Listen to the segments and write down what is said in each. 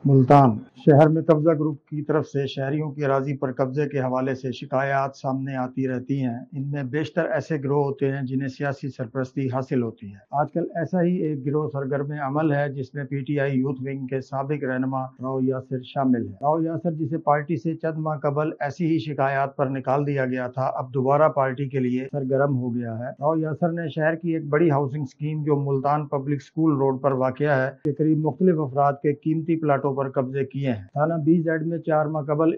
मुल्तान शहर में कब्जा ग्रुप की तरफ से शहरियों की अराजी पर कब्जे के हवाले से शिकायत सामने आती रहती हैं। इनमें बेशतर ऐसे गिरोह होते हैं जिन्हें सियासी सरपरस्ती हासिल होती है। आजकल ऐसा ही एक गिरोह सरगर्म अमल है जिसमें पीटीआई यूथ विंग के साबिक रहनुमा राव यासिर शामिल है। राव यासिर, जिसे पार्टी से चंद माह कबल ऐसी ही शिकायत पर निकाल दिया गया था, अब दोबारा पार्टी के लिए सरगर्म हो गया है। राव यासिर ने शहर की एक बड़ी हाउसिंग स्कीम जो मुल्तान पब्लिक स्कूल रोड पर वाक़या है के करीब मुख्तलिफ अफराद के कीमती प्लाटों पर कब्जे किए हैं। थाना BZ में 4 माह कबल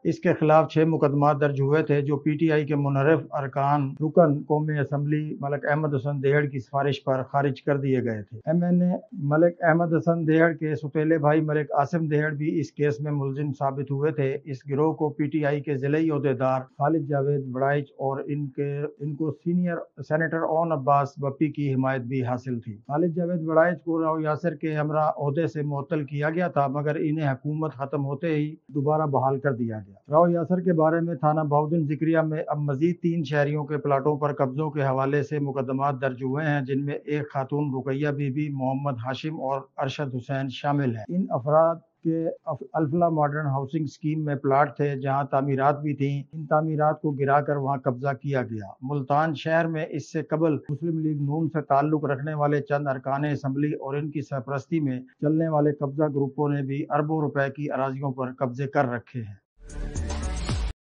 इसके खिलाफ 6 मुकदमा दर्ज हुए थे, जो पीटीआई के मुनर्रिफ अरकान रुकन कौमी असम्बली मलिक अहमद हसन देहड़ की सिफारिश पर खारिज कर दिए गए थे। MNA मलिक अहमद हसन देहड़ के सुतेले भाई मलिक आसिम देहड़ भी इस केस में मुलजिम साबित हुए थे। इस गिरोह को पीटीआई के जिलाई ओहदेदार खालिद जावेद बड़ाइच और इनको senior senator own Abbas Bappi की हिमायत भी हासिल थी। खालिद जावेद बड़ाइच को राव यासिर के हमरा ओहदे से मुअत्तल किया गया था, मगर इन्हें हुकूमत खत्म होते ही दोबारा बहाल कर दिया गया। राव यासिर के बारे में थाना बहाउद्दीन जिक्रिया में अब मजीद 3 शहरियों के प्लाटों पर कब्जों के हवाले से मुकदमात दर्ज हुए हैं, जिनमें एक खातून रुकैया बीबी, मोहम्मद हाशिम और अरशद हुसैन शामिल हैं। इन अफराद के अल्फला मॉडर्न हाउसिंग स्कीम में प्लाट थे जहां तामीरात भी थीं। इन तामीरात को गिराकर वहां कब्जा किया गया। मुल्तान शहर में इससे कबल मुस्लिम लीग नून से ताल्लुक रखने वाले चंद अरकान असम्बली और इनकी सरपरस्ती में चलने वाले कब्जा ग्रुपों ने भी अरबों रुपए की अराजियों पर कब्जे कर रखे हैं।